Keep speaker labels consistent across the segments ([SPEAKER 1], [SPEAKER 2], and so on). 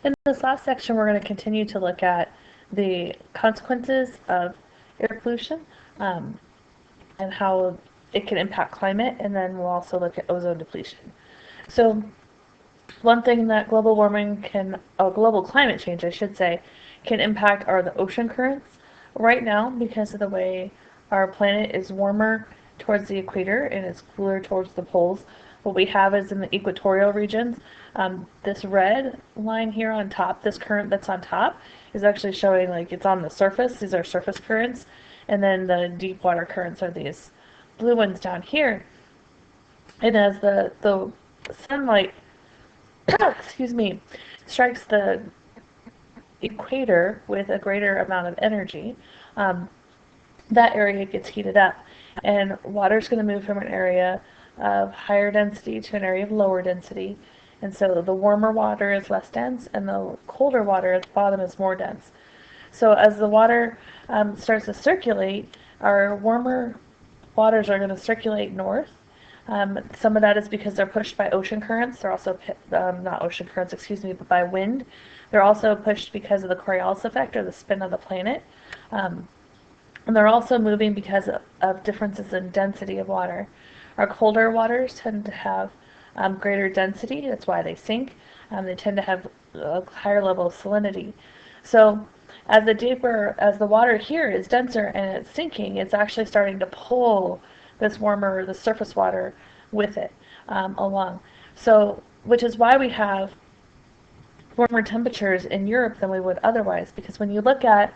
[SPEAKER 1] In this last section, we're going to continue to look at the consequences of air pollution um, and how it can impact climate, and then we'll also look at ozone depletion. So one thing that global climate change, I should say, can impact are the ocean currents. Right now, because of the way our planet is warmer towards the equator and it's cooler towards the poles, what we have is in the equatorial regions, this red line here on top, this current that's on top, is actually showing like it's on the surface. These are surface currents. And then the deep water currents are these blue ones down here. And as the sunlight excuse me, strikes the equator with a greater amount of energy, um, that area gets heated up. And water is going to move from an area of higher density to an area of lower density. And so the warmer water is less dense, and the colder water at the bottom is more dense. So as the water starts to circulate, our warmer waters are going to circulate north. Some of that is because they're pushed by ocean currents. They're also, not ocean currents, excuse me, but by wind. They're also pushed because of the Coriolis effect, or the spin of the planet. And they're also moving because of differences in density of water. Our colder waters tend to have greater density. That's why they sink. They tend to have a higher level of salinity. So as the water here is denser and it's sinking, it's actually starting to pull the surface water with it along. So, which is why we have warmer temperatures in Europe than we would otherwise, because when you look at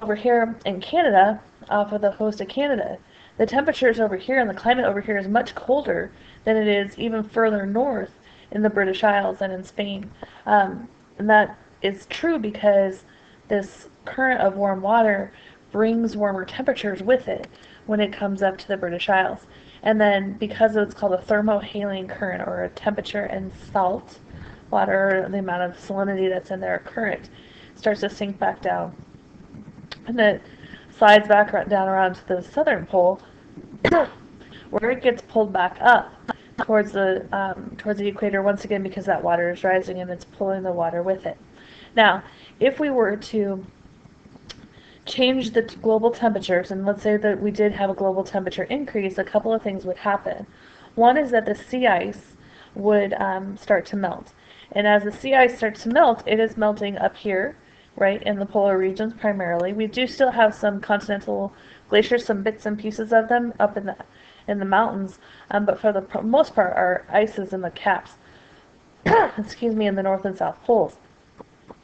[SPEAKER 1] over here in Canada, off of the coast of Canada, the temperatures over here and the climate over here is much colder than it is even further north in the British Isles and in Spain. And that is true because this current of warm water brings warmer temperatures with it when it comes up to the British Isles. And then because it's called a thermohaline current, or a temperature and salt water, the amount of salinity that's in their current starts to sink back down. And it slides back down around to the southern pole where it gets pulled back up towards the equator once again, because that water is rising and it's pulling the water with it. Now, if we were to change the global temperatures, and let's say that we did have a global temperature increase, a couple of things would happen. One is that the sea ice would start to melt. And as the sea ice starts to melt, it is melting up here, right, in the polar regions primarily. We do still have some continental glaciers, some bits and pieces of them up in the mountains, but for the most part, our ice is in the caps, excuse me, in the north and south poles.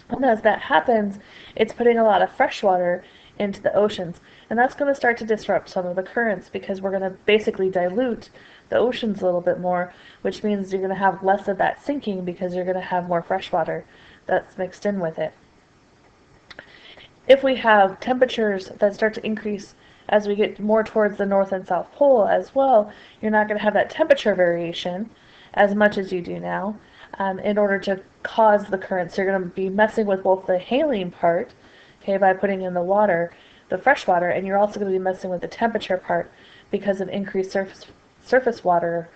[SPEAKER 1] And as that happens, it's putting a lot of fresh water into the oceans. And that's going to start to disrupt some of the currents, because we're going to basically dilute the oceans a little bit more, which means you're going to have less of that sinking because you're going to have more fresh water that's mixed in with it. If we have temperatures that start to increase as we get more towards the north and south pole as well, you're not going to have that temperature variation as much as you do now. In order to cause the currents, you're going to be messing with both the haline part, okay, by putting in the water, the fresh water, and you're also going to be messing with the temperature part because of increased surface water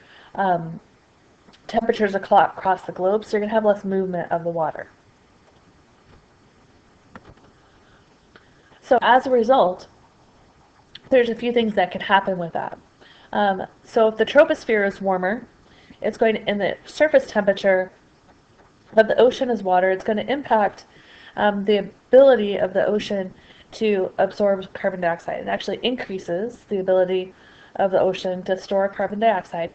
[SPEAKER 1] temperatures across the globe, so you're going to have less movement of the water. So as a result, there's a few things that can happen with that. So if the troposphere is warmer, it's going to, and the surface temperature of the ocean is water, it's going to impact the ability of the ocean to absorb carbon dioxide. It actually increases the ability of the ocean to store carbon dioxide,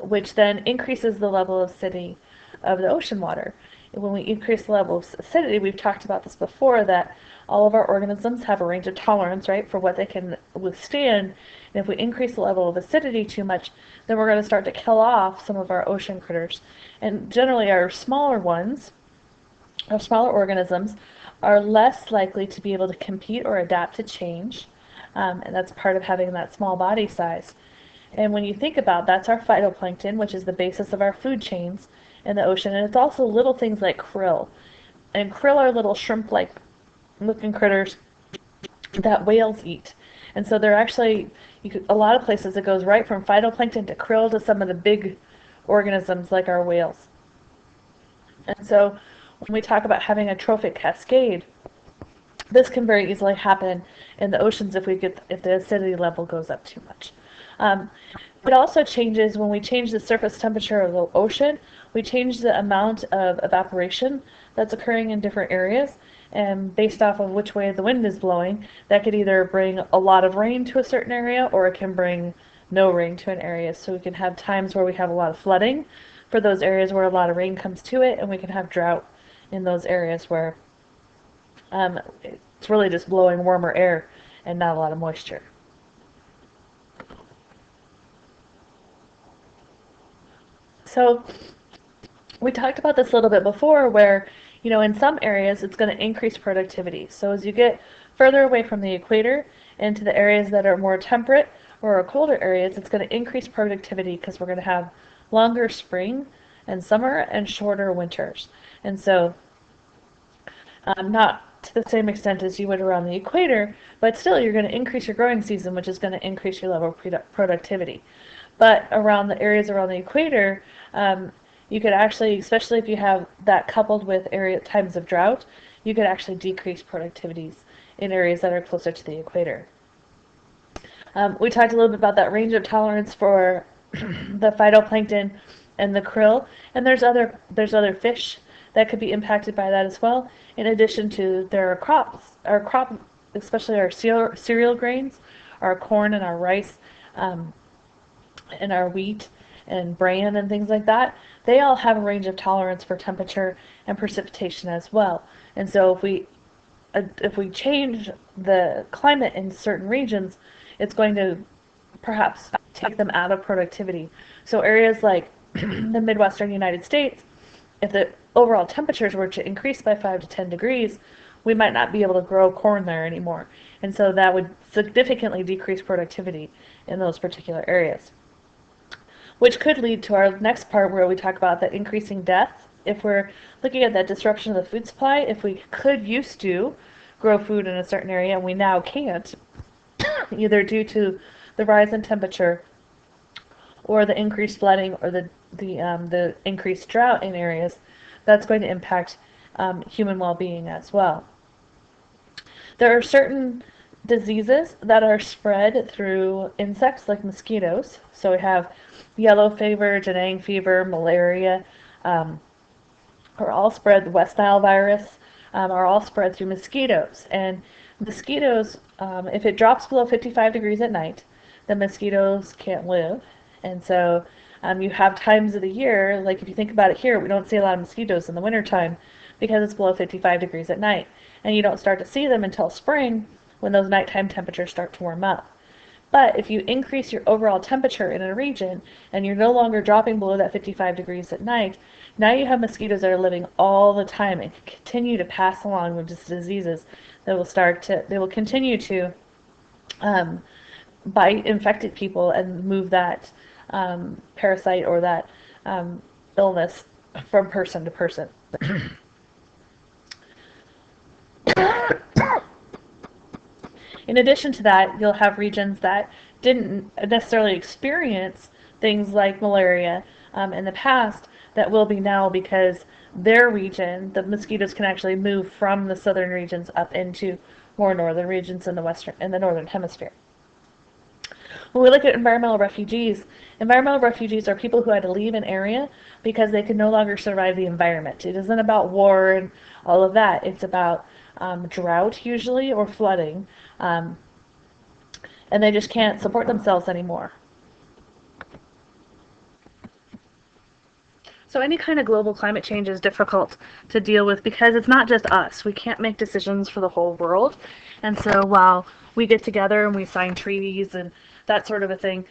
[SPEAKER 1] which then increases the level of acidity of the ocean water. And when we increase the level of acidity, we've talked about this before, that all of our organisms have a range of tolerance, right, for what they can withstand. And if we increase the level of acidity too much, then we're going to start to kill off some of our ocean critters. And generally our smaller ones, our smaller organisms, are less likely to be able to compete or adapt to change. And that's part of having that small body size. And when you think about, that's our phytoplankton, which is the basis of our food chains in the ocean. And it's also little things like krill. And krill are little shrimp-like looking critters that whales eat. And so they're actually, a lot of places it goes right from phytoplankton to krill to some of the big organisms like our whales. And so when we talk about having a trophic cascade, this can very easily happen in the oceans if the acidity level goes up too much. It also changes when we change the surface temperature of the ocean. We change the amount of evaporation that's occurring in different areas, and based off of which way the wind is blowing, that could either bring a lot of rain to a certain area, or it can bring no rain to an area. So we can have times where we have a lot of flooding for those areas where a lot of rain comes to it, and we can have drought in those areas where it's really just blowing warmer air and not a lot of moisture. So we talked about this a little bit before where, in some areas it's going to increase productivity. So as you get further away from the equator into the areas that are more temperate or colder areas, it's going to increase productivity because we're going to have longer spring and summer and shorter winters. And so not to the same extent as you would around the equator, but still you're going to increase your growing season, which is going to increase your level of productivity. But around the areas around the equator, you could actually, especially if you have that coupled with times of drought, you could actually decrease productivities in areas that are closer to the equator. We talked a little bit about that range of tolerance for the phytoplankton and the krill, and there's other fish that could be impacted by that as well, in addition to their crops, especially our cereal grains, our corn and our rice, and our wheat and bran and things like that. They all have a range of tolerance for temperature and precipitation as well. And so if we change the climate in certain regions, it's going to perhaps take them out of productivity. So areas like the Midwestern United States, if the overall temperatures were to increase by 5 to 10 degrees, we might not be able to grow corn there anymore. And so that would significantly decrease productivity in those particular areas. Which could lead to our next part where we talk about that increasing death. If we're looking at that disruption of the food supply, if we used to grow food in a certain area and we now can't, either due to the rise in temperature or the increased flooding or the increased drought in areas, that's going to impact human well-being as well. There are certain diseases that are spread through insects like mosquitoes. So we have yellow fever, dengue fever, malaria, are all spread, the West Nile virus, are all spread through mosquitoes. And mosquitoes, if it drops below 55 degrees at night, the mosquitoes can't live. And so you have times of the year, like if you think about it here, we don't see a lot of mosquitoes in the wintertime because it's below 55 degrees at night. And you don't start to see them until spring when those nighttime temperatures start to warm up. But if you increase your overall temperature in a region and you're no longer dropping below that 55 degrees at night, now you have mosquitoes that are living all the time and continue to pass along with just diseases that will continue to bite infected people and move that parasite or that illness from person to person. In addition to that, you'll have regions that didn't necessarily experience things like malaria in the past that will be now because their region, the mosquitoes can actually move from the southern regions up into more northern regions in the northern hemisphere. When we look at environmental refugees are people who had to leave an area because they could no longer survive the environment. It isn't about war and all of that. It's about drought usually or flooding, and they just can't support themselves anymore. So any kind of global climate change is difficult to deal with because it's not just us. We can't make decisions for the whole world. And so while we get together and we sign treaties and that sort of a thing,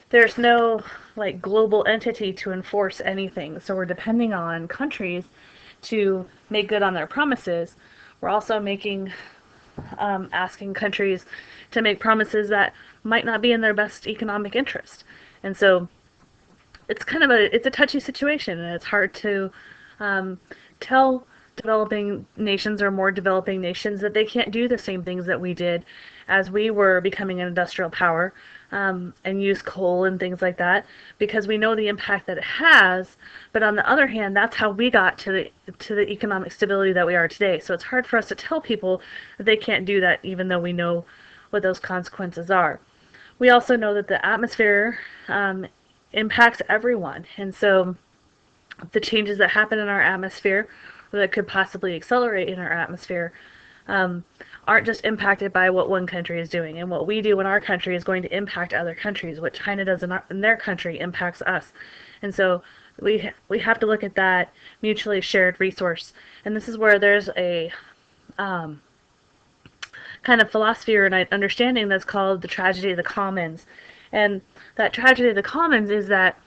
[SPEAKER 1] there's no global entity to enforce anything. So we're depending on countries to make good on their promises. We're also asking countries to make promises that might not be in their best economic interest. And so it's it's a touchy situation, and it's hard to tell developing nations or more developing nations that they can't do the same things that we did as we were becoming an industrial power. and use coal and things like that because we know the impact that it has. But on the other hand, that's how we got to the economic stability that we are today. So it's hard for us to tell people that they can't do that, even though we know what those consequences are. We also know that the atmosphere impacts everyone, and so the changes that happen in our atmosphere, or that could possibly accelerate in our atmosphere, um, aren't just impacted by what one country is doing. And what we do in our country is going to impact other countries. What China does in their country impacts us. And so we have to look at that mutually shared resource. And this is where there's a um, kind of philosophy or an understanding that's called the tragedy of the commons. And that tragedy of the commons is that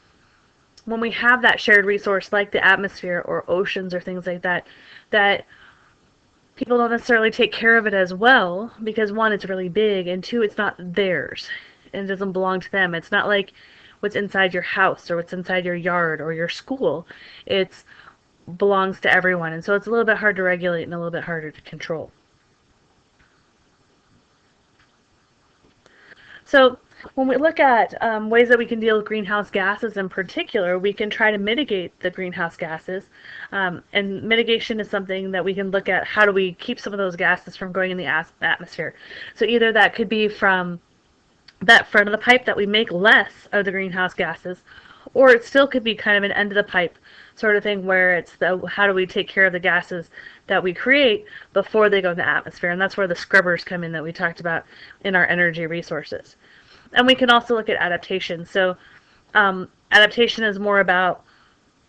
[SPEAKER 1] when we have that shared resource like the atmosphere or oceans or things like that, that people don't necessarily take care of it as well because one, it's really big, and two, it's not theirs and it doesn't belong to them. It's not like what's inside your house or what's inside your yard or your school. It belongs to everyone, and so it's a little bit hard to regulate and a little bit harder to control. So when we look at ways that we can deal with greenhouse gases in particular, we can try to mitigate the greenhouse gases. And mitigation is something that we can look at how do we keep some of those gases from going in the atmosphere. So either that could be from that front of the pipe that we make less of the greenhouse gases, or it still could be kind of an end of the pipe sort of thing where it's the how do we take care of the gases that we create before they go in the atmosphere. And that's where the scrubbers come in that we talked about in our energy resources. And we can also look at adaptation. So adaptation is more about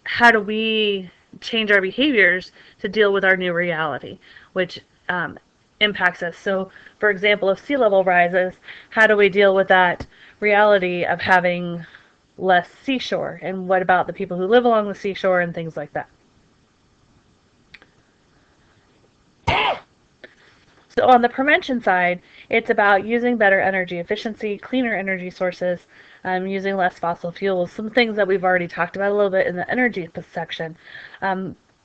[SPEAKER 1] how do we change our behaviors to deal with our new reality, which impacts us. So, for example, if sea level rises, how do we deal with that reality of having less seashore? And what about the people who live along the seashore and things like that? So on the prevention side, it's about using better energy efficiency, cleaner energy sources, using less fossil fuels, some things that we've already talked about a little bit in the energy section.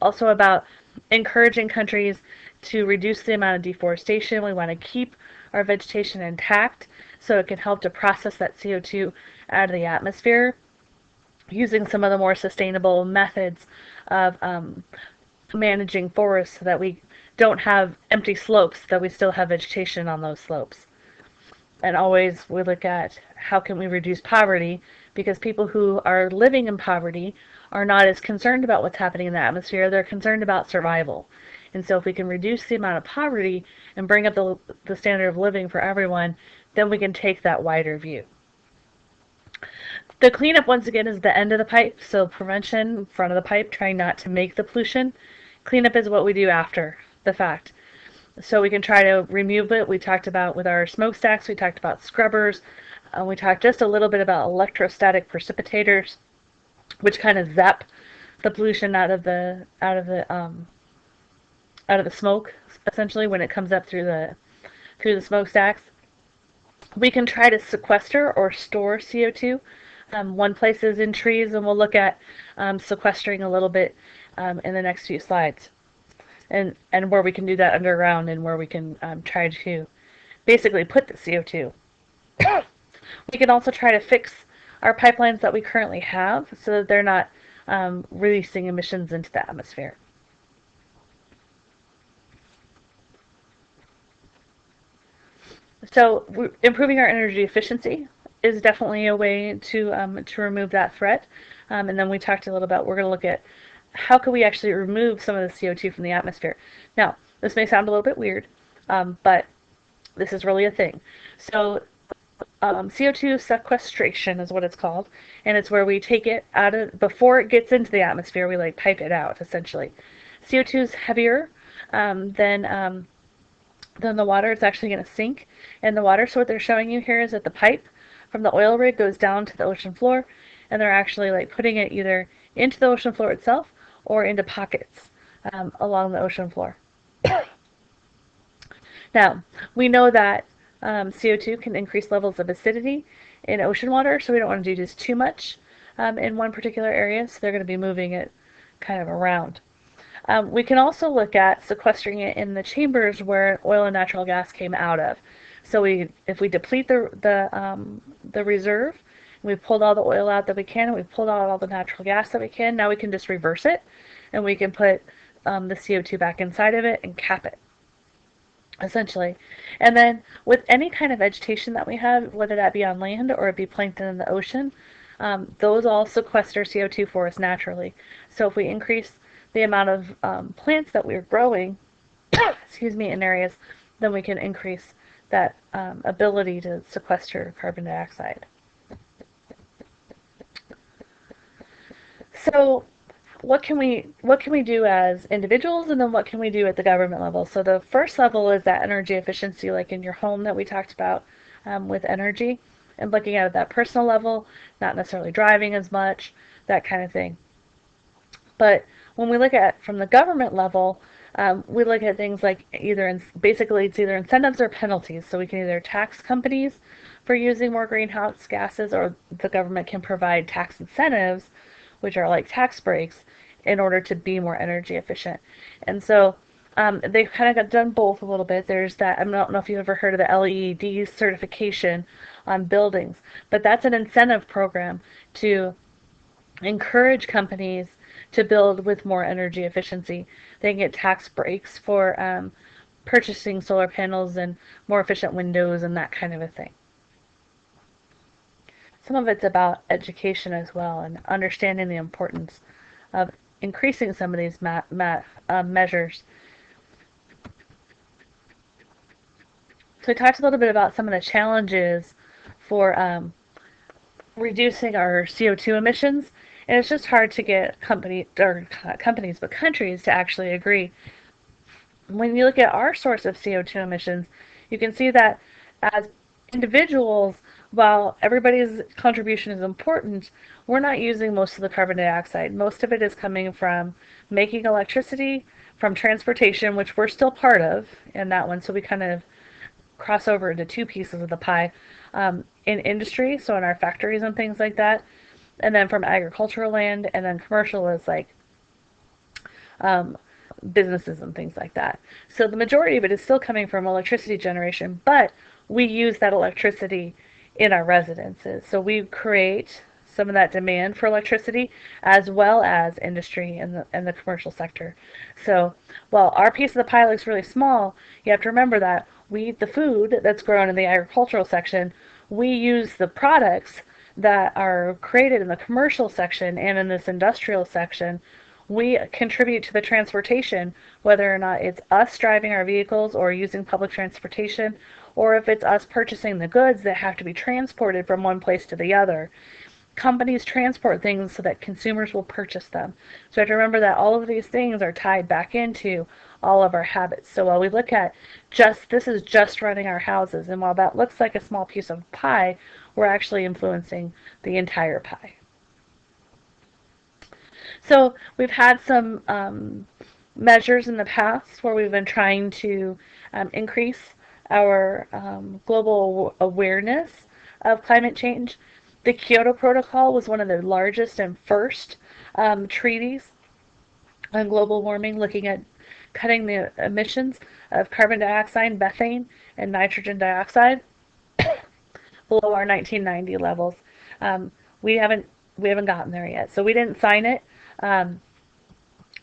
[SPEAKER 1] Also about encouraging countries to reduce the amount of deforestation. We want to keep our vegetation intact so it can help to process that CO2 out of the atmosphere using some of the more sustainable methods of managing forests so that we don't have empty slopes, that we still have vegetation on those slopes. And always we look at how can we reduce poverty, because people who are living in poverty are not as concerned about what's happening in the atmosphere, they're concerned about survival. And so if we can reduce the amount of poverty and bring up the standard of living for everyone, then we can take that wider view. The cleanup, once again, is the end of the pipe. So prevention, front of the pipe, trying not to make the pollution. Cleanup is what we do after the fact. So we can try to remove it. We talked about with our smokestacks, we talked about scrubbers. We talked just a little bit about electrostatic precipitators, which kind of zap the pollution out of the smoke, essentially, when it comes up through the smokestacks. We can try to sequester or store CO2. One place is in trees, and we'll look at sequestering a little bit in the next few slides. And where we can do that underground and where we can try to basically put the CO2. We can also try to fix our pipelines that we currently have so that they're not releasing emissions into the atmosphere. So improving our energy efficiency is definitely a way to remove that threat. And then we talked a little about, we're going to look at how can we actually remove some of the CO2 from the atmosphere. Now, this may sound a little bit weird, but this is really a thing. So CO2 sequestration is what it's called, and it's where we take it out of, before it gets into the atmosphere, we like pipe it out, essentially. CO2 is heavier than the water. It's actually going to sink in the water. So what they're showing you here is that the pipe from the oil rig goes down to the ocean floor, and they're actually like putting it either into the ocean floor itself or into pockets along the ocean floor. Now, we know that CO2 can increase levels of acidity in ocean water, so we don't want to do just too much in one particular area, so they're going to be moving it kind of around. We can also look at sequestering it in the chambers where oil and natural gas came out of. So if we deplete the the reserve. We've pulled all the oil out that we can, and we've pulled out all the natural gas that we can. Now we can just reverse it, and we can put the CO2 back inside of it and cap it, essentially. And then with any kind of vegetation that we have, whether that be on land or it be plankton in the ocean, those all sequester CO2 for us naturally. So if we increase the amount of plants that we're growing, excuse me, in areas, then we can increase that ability to sequester carbon dioxide. So what can we do as individuals, and then what can we do at the government level? So the first level is that energy efficiency, like in your home that we talked about with energy, and looking at it at that personal level, not necessarily driving as much, that kind of thing. But when we look at from the government level, we look at things like basically it's either incentives or penalties. So we can either tax companies for using more greenhouse gases, or the government can provide tax incentives, which are like tax breaks, in order to be more energy efficient. And so they've kind of done both a little bit. There's that, I don't know if you've ever heard of the LEED certification on buildings, but that's an incentive program to encourage companies to build with more energy efficiency. They can get tax breaks for purchasing solar panels and more efficient windows and that kind of a thing. Some of it's about education as well, and understanding the importance of increasing some of these measures. So we talked a little bit about some of the challenges for reducing our CO2 emissions, and it's just hard to get countries, but countries to actually agree. When you look at our source of CO2 emissions, you can see that as individuals, while everybody's contribution is important, we're not using most of the carbon dioxide. Most of it is coming from making electricity, from transportation, which we're still part of in that one, so we kind of cross over into two pieces of the pie, in industry, so in our factories and things like that, and then from agricultural land, and then commercial is like businesses and things like that. So the majority of it is still coming from electricity generation, but we use that electricity in our residences. So we create some of that demand for electricity, as well as industry and the commercial sector. So while our piece of the pie looks really small, you have to remember that we eat the food that's grown in the agricultural section. We use the products that are created in the commercial section and in this industrial section. We contribute to the transportation, whether or not it's us driving our vehicles or using public transportation, or if it's us purchasing the goods that have to be transported from one place to the other. Companies transport things so that consumers will purchase them. So you have to remember that all of these things are tied back into all of our habits. So while we look at this is just running our houses, and while that looks like a small piece of pie, we're actually influencing the entire pie. So we've had some measures in the past where we've been trying to increase our global awareness of climate change. The Kyoto Protocol was one of the largest and first treaties on global warming, looking at cutting the emissions of carbon dioxide, methane, and nitrogen dioxide below our 1990 levels. We haven't gotten there yet, so we didn't sign it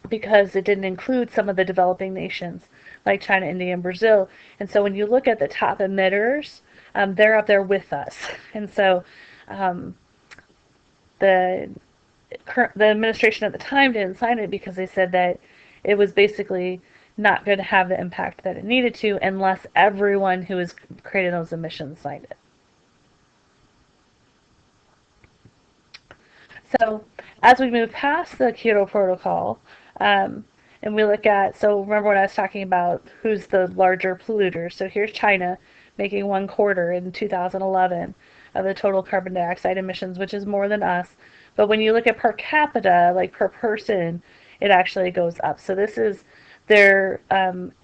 [SPEAKER 1] because it didn't include some of the developing nations like China, India, and Brazil. And so when you look at the top emitters, they're up there with us. And so the administration at the time didn't sign it because they said that it was basically not going to have the impact that it needed to unless everyone who was creating those emissions signed it. So as we move past the Kyoto Protocol, and we look at, so remember when I was talking about who's the larger polluter. So here's China making 1/4 in 2011 of the total carbon dioxide emissions, which is more than us. But when you look at per capita, like per person, it actually goes up. So this is there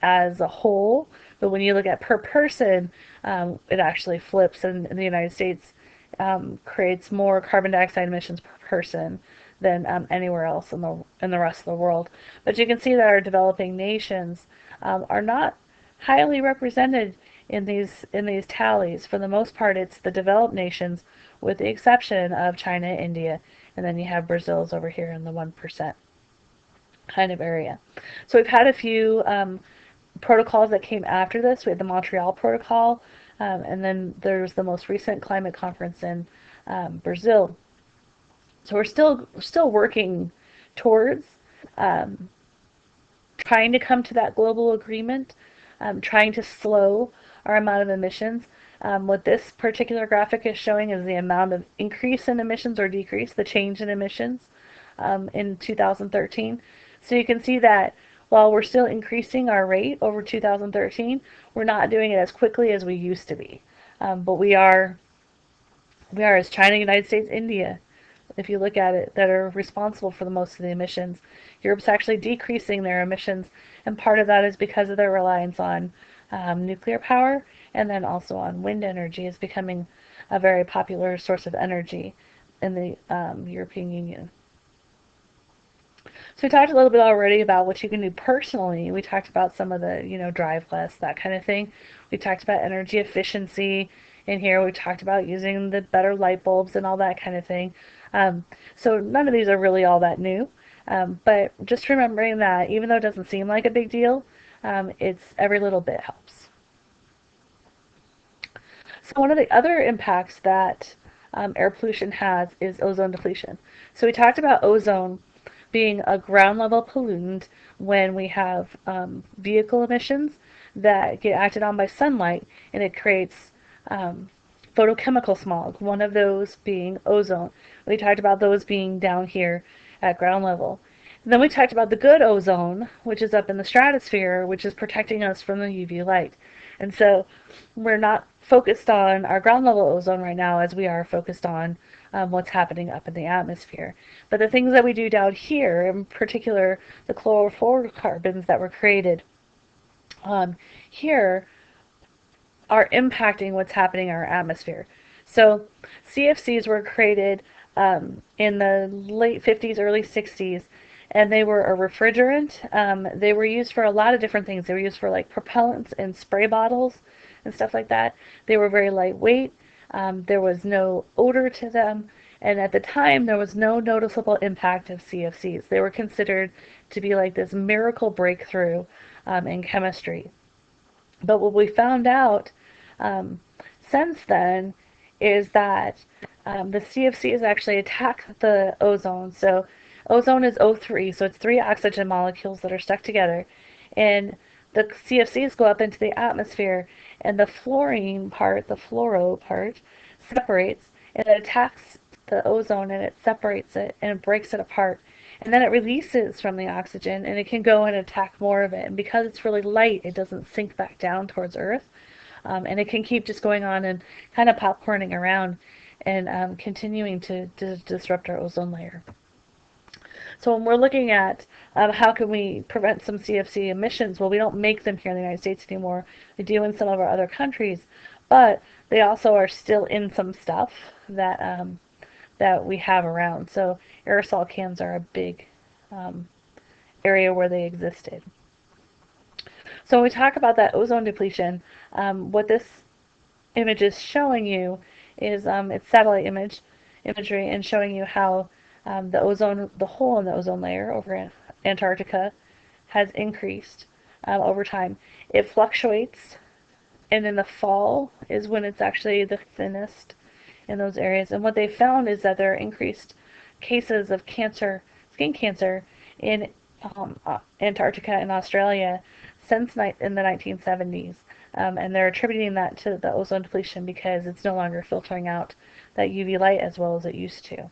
[SPEAKER 1] as a whole, but when you look at per person, it actually flips, and in the United States creates more carbon dioxide emissions per person than anywhere else in the rest of the world. But you can see that our developing nations are not highly represented in these tallies. For the most part, it's the developed nations, with the exception of China, India, and then you have Brazil's over here in the 1% kind of area. So we've had a few protocols that came after this. We had the Montreal Protocol, and then there's the most recent climate conference in Brazil. So we're still working towards um, trying to come to that global agreement, trying to slow our amount of emissions. What this particular graphic is showing is the amount of increase in emissions or decrease, the change in emissions in 2013. So you can see that while we're still increasing our rate over 2013, we're not doing it as quickly as we used to be. But we are as China, United States, India, if you look at it, that are responsible for the most of the emissions. Europe's actually decreasing their emissions, and part of that is because of their reliance on nuclear power, and then also on wind energy is becoming a very popular source of energy in the European Union. So we talked a little bit already about what you can do personally. We talked about some of the, drive less, that kind of thing. We talked about energy efficiency in here. We talked about using the better light bulbs and all that kind of thing. So none of these are really all that new. But just remembering that even though it doesn't seem like a big deal, it's every little bit helps. So one of the other impacts that air pollution has is ozone depletion. So we talked about ozone being a ground level pollutant when we have vehicle emissions that get acted on by sunlight, and it creates photochemical smog, one of those being ozone. We talked about those being down here at ground level. And then we talked about the good ozone, which is up in the stratosphere, which is protecting us from the UV light. And so we're not focused on our ground level ozone right now as we are focused on what's happening up in the atmosphere. But the things that we do down here, in particular the chlorofluorocarbons that were created here, are impacting what's happening in our atmosphere. So CFCs were created in the late 50s, early 60s, and they were a refrigerant. They were used for a lot of different things. They were used for like propellants and spray bottles and stuff like that. They were very lightweight. There was no odor to them, and at the time there was no noticeable impact of CFCs. They were considered to be like this miracle breakthrough in chemistry. But what we found out since then is that the CFCs actually attack the ozone. So ozone is O3, so it's three oxygen molecules that are stuck together. And the CFCs go up into the atmosphere, and the fluorine part, the fluoro part, separates, and it attacks the ozone, and it separates it, and it breaks it apart. And then it releases from the oxygen, and it can go and attack more of it. And because it's really light, it doesn't sink back down towards Earth. And it can keep just going on and kind of popcorning around and continuing to disrupt our ozone layer. So when we're looking at how can we prevent some CFC emissions, well, we don't make them here in the United States anymore. We do in some of our other countries, but they also are still in some stuff that we have around. So aerosol cans are a big area where they existed. So when we talk about that ozone depletion, what this image is showing you is it's satellite imagery and showing you how the hole in the ozone layer over Antarctica has increased over time. It fluctuates, and in the fall is when it's actually the thinnest in those areas. And what they found is that there are increased cases of skin cancer in Antarctica and Australia since in the 1970s. And they're attributing that to the ozone depletion because it's no longer filtering out that UV light as well as it used to.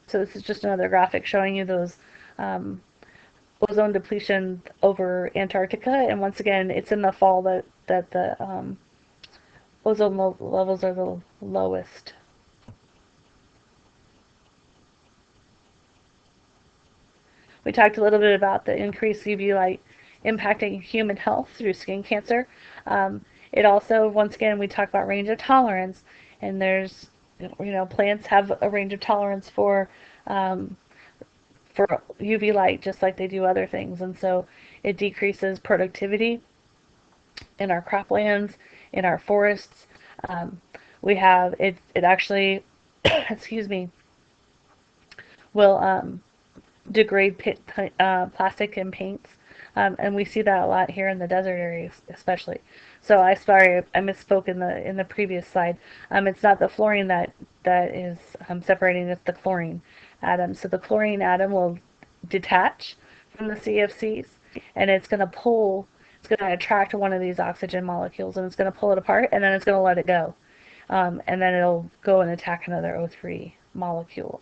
[SPEAKER 1] So this is just another graphic showing you those ozone depletion over Antarctica, and once again, it's in the fall that the ozone levels are the lowest. We talked a little bit about the increased UV light impacting human health through skin cancer. It also, once again, we talk about range of tolerance, and there's, plants have a range of tolerance for UV light just like they do other things, and so It decreases productivity in our croplands, in our forests. Um, we have it actually, excuse me, will degrade plastic and paints. And we see that a lot here in the desert areas, especially. So I misspoke in the previous slide. It's not the fluorine that is separating; it's the chlorine atom. So the chlorine atom will detach from the CFCs, and it's going to attract one of these oxygen molecules, and it's going to pull it apart, and then it's going to let it go, and then it'll go and attack another O3 molecule.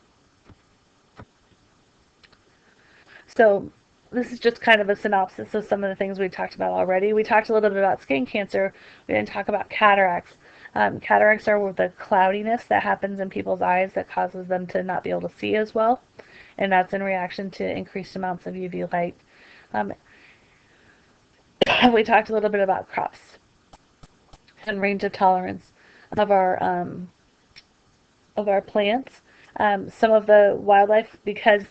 [SPEAKER 1] So this is just kind of a synopsis of some of the things we talked about already. We talked a little bit about skin cancer. We didn't talk about cataracts. Cataracts are the cloudiness that happens in people's eyes that causes them to not be able to see as well, and that's in reaction to increased amounts of UV light. Um, we talked a little bit about crops and range of tolerance of our plants. Some of the wildlife, because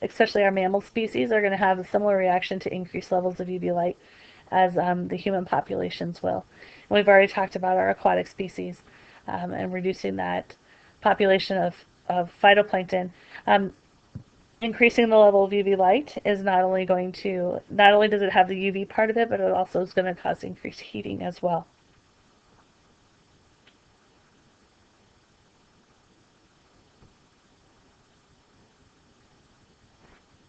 [SPEAKER 1] especially our mammal species, are going to have a similar reaction to increased levels of UV light as the human populations will. And we've already talked about our aquatic species and reducing that population of phytoplankton. Increasing the level of UV light is not only does it have the UV part of it, but it also is going to cause increased heating as well.